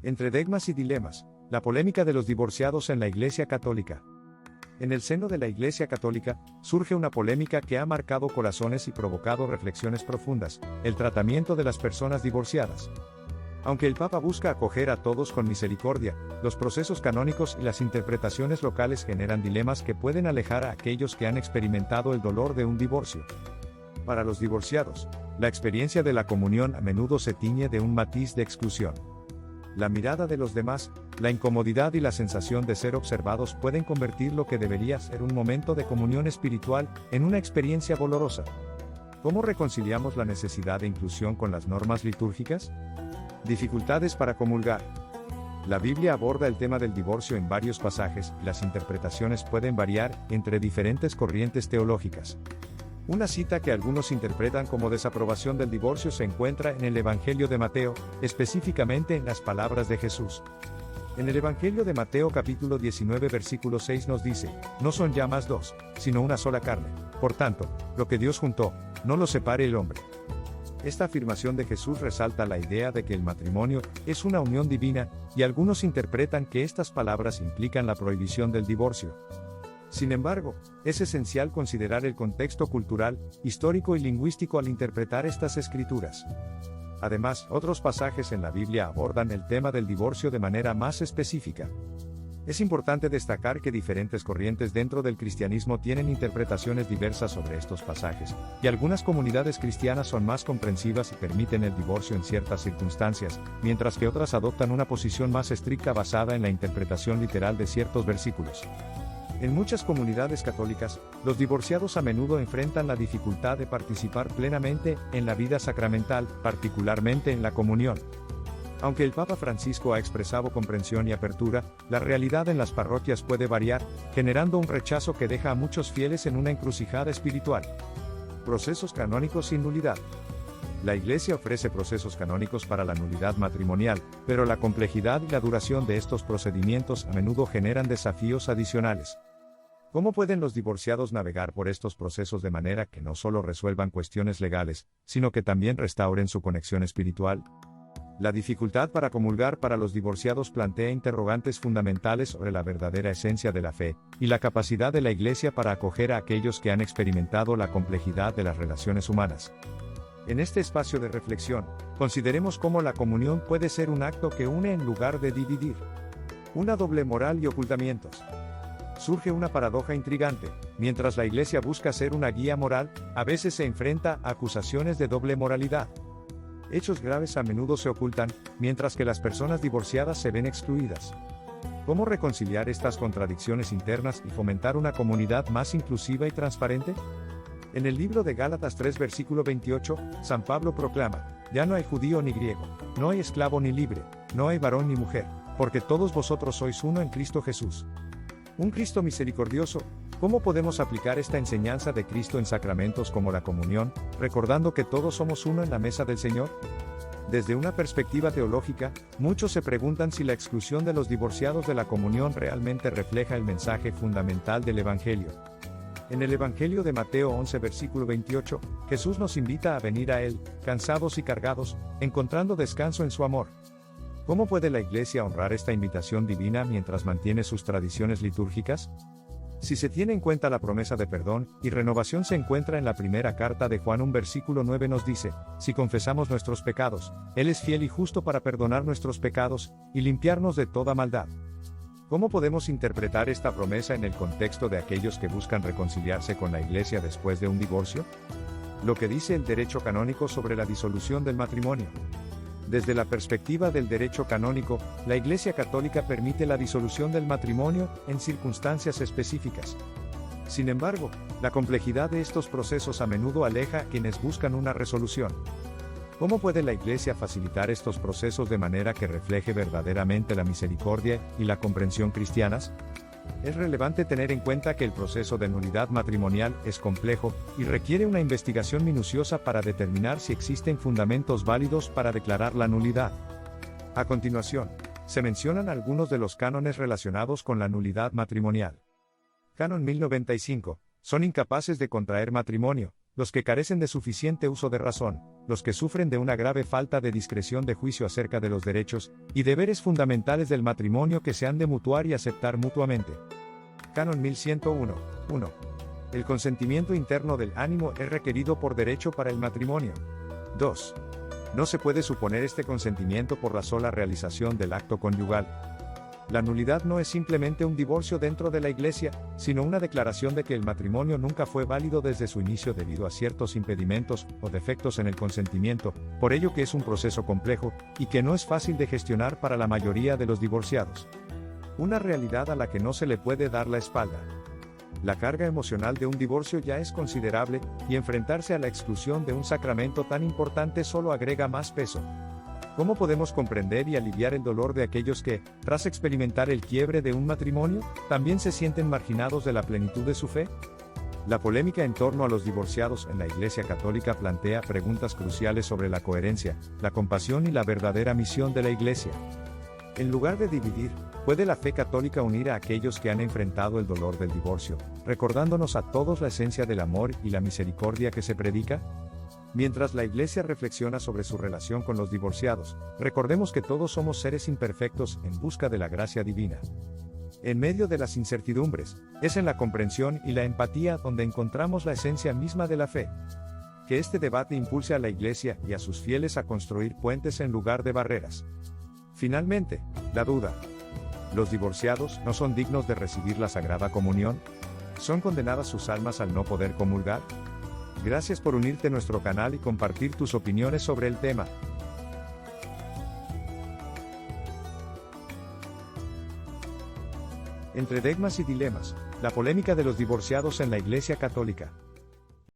Entre dogmas y dilemas, la polémica de los divorciados en la Iglesia Católica. En el seno de la Iglesia Católica, surge una polémica que ha marcado corazones y provocado reflexiones profundas: el tratamiento de las personas divorciadas. Aunque el Papa busca acoger a todos con misericordia, los procesos canónicos y las interpretaciones locales generan dilemas que pueden alejar a aquellos que han experimentado el dolor de un divorcio. Para los divorciados, la experiencia de la comunión a menudo se tiñe de un matiz de exclusión. La mirada de los demás, la incomodidad y la sensación de ser observados pueden convertir lo que debería ser un momento de comunión espiritual en una experiencia dolorosa. ¿Cómo reconciliamos la necesidad de inclusión con las normas litúrgicas? Dificultades para comulgar. La Biblia aborda el tema del divorcio en varios pasajes, y las interpretaciones pueden variar entre diferentes corrientes teológicas. Una cita que algunos interpretan como desaprobación del divorcio se encuentra en el Evangelio de Mateo, específicamente en las palabras de Jesús. En el Evangelio de Mateo capítulo 19 versículo 6 nos dice: no son ya más dos, sino una sola carne. Por tanto, lo que Dios juntó, no lo separe el hombre. Esta afirmación de Jesús resalta la idea de que el matrimonio es una unión divina, y algunos interpretan que estas palabras implican la prohibición del divorcio. Sin embargo, es esencial considerar el contexto cultural, histórico y lingüístico al interpretar estas escrituras. Además, otros pasajes en la Biblia abordan el tema del divorcio de manera más específica. Es importante destacar que diferentes corrientes dentro del cristianismo tienen interpretaciones diversas sobre estos pasajes, y algunas comunidades cristianas son más comprensivas y permiten el divorcio en ciertas circunstancias, mientras que otras adoptan una posición más estricta basada en la interpretación literal de ciertos versículos. En muchas comunidades católicas, los divorciados a menudo enfrentan la dificultad de participar plenamente en la vida sacramental, particularmente en la comunión. Aunque el Papa Francisco ha expresado comprensión y apertura, la realidad en las parroquias puede variar, generando un rechazo que deja a muchos fieles en una encrucijada espiritual. Procesos canónicos sin nulidad. La Iglesia ofrece procesos canónicos para la nulidad matrimonial, pero la complejidad y la duración de estos procedimientos a menudo generan desafíos adicionales. ¿Cómo pueden los divorciados navegar por estos procesos de manera que no solo resuelvan cuestiones legales, sino que también restauren su conexión espiritual? La dificultad para comulgar para los divorciados plantea interrogantes fundamentales sobre la verdadera esencia de la fe, y la capacidad de la Iglesia para acoger a aquellos que han experimentado la complejidad de las relaciones humanas. En este espacio de reflexión, consideremos cómo la comunión puede ser un acto que une en lugar de dividir. Una doble moral y ocultamientos. Surge una paradoja intrigante: mientras la Iglesia busca ser una guía moral, a veces se enfrenta a acusaciones de doble moralidad. Hechos graves a menudo se ocultan, mientras que las personas divorciadas se ven excluidas. ¿Cómo reconciliar estas contradicciones internas y fomentar una comunidad más inclusiva y transparente? En el libro de Gálatas 3 versículo 28, San Pablo proclama: ya no hay judío ni griego, no hay esclavo ni libre, no hay varón ni mujer, porque todos vosotros sois uno en Cristo Jesús. Un Cristo misericordioso. ¿Cómo podemos aplicar esta enseñanza de Cristo en sacramentos como la comunión, recordando que todos somos uno en la mesa del Señor? Desde una perspectiva teológica, muchos se preguntan si la exclusión de los divorciados de la comunión realmente refleja el mensaje fundamental del Evangelio. En el Evangelio de Mateo 11 versículo 28, Jesús nos invita a venir a Él, cansados y cargados, encontrando descanso en su amor. ¿Cómo puede la Iglesia honrar esta invitación divina mientras mantiene sus tradiciones litúrgicas? Si se tiene en cuenta la promesa de perdón y renovación se encuentra en la primera carta de Juan 1 versículo 9 nos dice: si confesamos nuestros pecados, Él es fiel y justo para perdonar nuestros pecados, y limpiarnos de toda maldad. ¿Cómo podemos interpretar esta promesa en el contexto de aquellos que buscan reconciliarse con la Iglesia después de un divorcio? Lo que dice el derecho canónico sobre la disolución del matrimonio. Desde la perspectiva del derecho canónico, la Iglesia Católica permite la disolución del matrimonio en circunstancias específicas. Sin embargo, la complejidad de estos procesos a menudo aleja a quienes buscan una resolución. ¿Cómo puede la Iglesia facilitar estos procesos de manera que refleje verdaderamente la misericordia y la comprensión cristianas? Es relevante tener en cuenta que el proceso de nulidad matrimonial es complejo y requiere una investigación minuciosa para determinar si existen fundamentos válidos para declarar la nulidad. A continuación, se mencionan algunos de los cánones relacionados con la nulidad matrimonial. Canon 1095. Son incapaces de contraer matrimonio los que carecen de suficiente uso de razón. los que sufren de una grave falta de discreción de juicio acerca de los derechos y deberes fundamentales del matrimonio que se han de mutuar y aceptar mutuamente. Canon 1101. 1. El consentimiento interno del ánimo es requerido por derecho para el matrimonio. 2. No se puede suponer este consentimiento por la sola realización del acto conyugal. La nulidad no es simplemente un divorcio dentro de la Iglesia, sino una declaración de que el matrimonio nunca fue válido desde su inicio debido a ciertos impedimentos o defectos en el consentimiento, por ello que es un proceso complejo, y que no es fácil de gestionar para la mayoría de los divorciados. Una realidad a la que no se le puede dar la espalda. La carga emocional de un divorcio ya es considerable, y enfrentarse a la exclusión de un sacramento tan importante solo agrega más peso. ¿Cómo podemos comprender y aliviar el dolor de aquellos que, tras experimentar el quiebre de un matrimonio, también se sienten marginados de la plenitud de su fe? La polémica en torno a los divorciados en la Iglesia Católica plantea preguntas cruciales sobre la coherencia, la compasión y la verdadera misión de la Iglesia. En lugar de dividir, ¿puede la fe católica unir a aquellos que han enfrentado el dolor del divorcio, recordándonos a todos la esencia del amor y la misericordia que se predica? Mientras la Iglesia reflexiona sobre su relación con los divorciados, recordemos que todos somos seres imperfectos en busca de la gracia divina. En medio de las incertidumbres, es en la comprensión y la empatía donde encontramos la esencia misma de la fe. Que este debate impulse a la Iglesia y a sus fieles a construir puentes en lugar de barreras. Finalmente, la duda. ¿Los divorciados no son dignos de recibir la Sagrada Comunión? ¿Son condenadas sus almas al no poder comulgar? Gracias por unirte a nuestro canal y compartir tus opiniones sobre el tema. Entre dogmas y dilemas, la polémica de los divorciados en la Iglesia Católica.